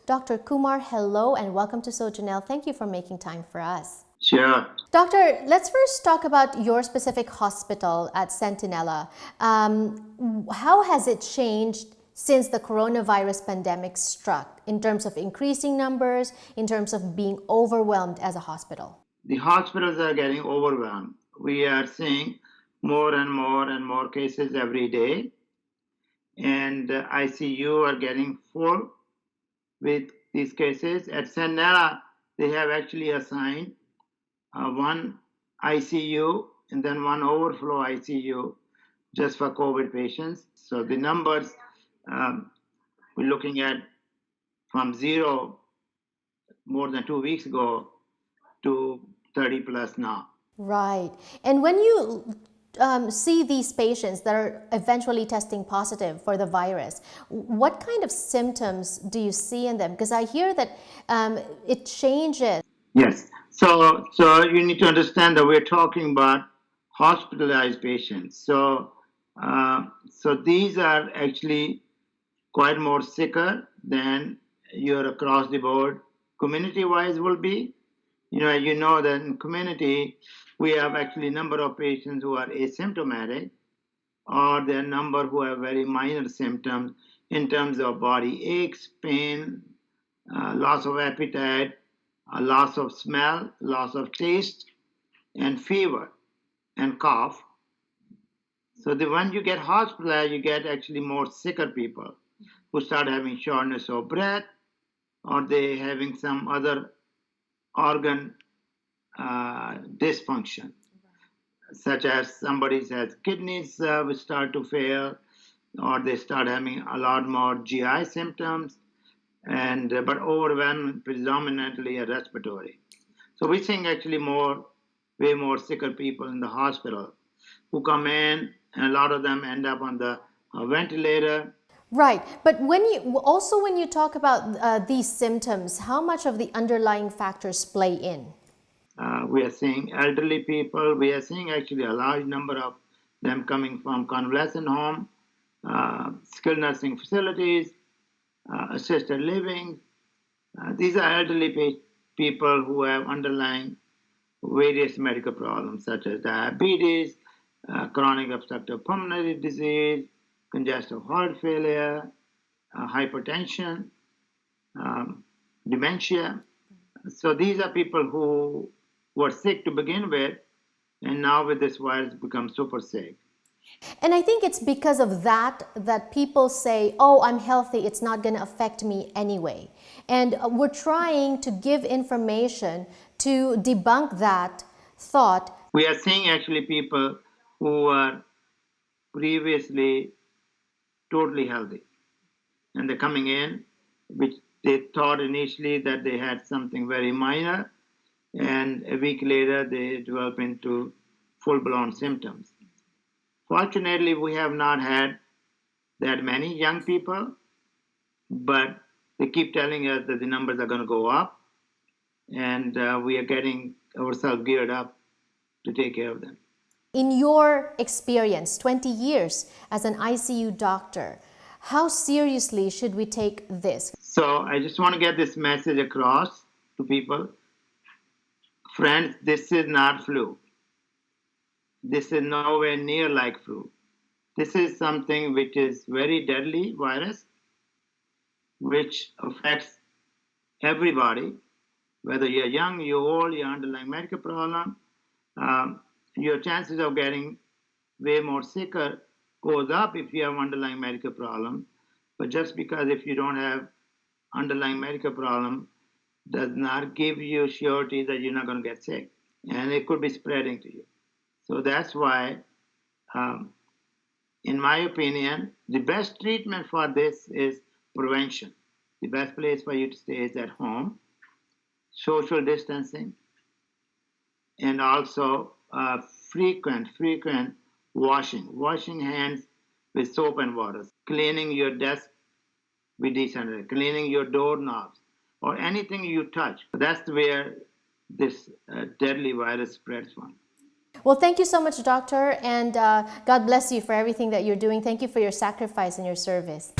Dr. Kumar, hello and welcome to Sojanel. Thank you for making time for us. Sure. Doctor, let's first talk about your specific hospital at Centinela. How has it changed since the coronavirus pandemic struck in terms of increasing numbers, in terms of being overwhelmed as a hospital? The hospitals are getting overwhelmed. We are seeing more and more and more cases every day, and ICU are getting full with these cases. At Centinela, they have actually assigned one ICU and then one overflow ICU just for COVID patients. So the numbers we're looking at from zero more than 2 weeks ago to 30 plus now. Right. And when you see these patients that are eventually testing positive for the virus, what kind of symptoms do you see in them? Because I hear that it changes. Yes. So you need to understand that we're talking about hospitalized patients. So these are actually quite more sicker than your across the board community-wise will be. You know that in community we have actually a number of patients who are asymptomatic, or there are a number who have very minor symptoms in terms of body aches, pain, loss of appetite, loss of smell, loss of taste, and fever and cough. So when you get hospitalized, you get actually more sicker people who start having shortness of breath, or they having some other organ dysfunction, such as somebody has kidneys which start to fail, or they start having a lot more GI symptoms, and but overwhelming predominantly a respiratory. So we're seeing actually way more sicker people in the hospital who come in, and a lot of them end up on the ventilator. Right. But when you talk about these symptoms, how much of the underlying factors play in? We are seeing elderly people. We are seeing actually a large number of them coming from convalescent home, skilled nursing facilities, assisted living. These are elderly people who have underlying various medical problems such as diabetes, chronic obstructive pulmonary disease, congestive heart failure, hypertension, dementia. So these are people who were sick to begin with, and now with this virus become super sick. And I think it's because of that people say, oh, I'm healthy, it's not going to affect me anyway. And we're trying to give information to debunk that thought. We are seeing actually people who were previously totally healthy, and they're coming in, which they thought initially that they had something very minor, and a week later they develop into full-blown symptoms. Fortunately, we have not had that many young people, but they keep telling us that the numbers are going to go up, and we are getting ourselves geared up to take care of them. In your experience, 20 years as an ICU doctor, how seriously should we take this? So I just want to get this message across to people. Friends, this is not flu. This is nowhere near like flu. This is something which is very deadly virus, which affects everybody, whether you're young, you're old, you're underlying medical problem. Your chances of getting way more sicker goes up if you have underlying medical problem. But just because if you don't have underlying medical problem does not give you surety that you're not going to get sick, and it could be spreading to you. So that's why, in my opinion, the best treatment for this is prevention. The best place for you to stay is at home, social distancing, and also frequent washing hands with soap and water, cleaning your desk with decent, cleaning your doorknobs, or anything you touch. That's where this deadly virus spreads from. Well, thank you so much, Doctor, and God bless you for everything that you're doing. Thank you for your sacrifice and your service.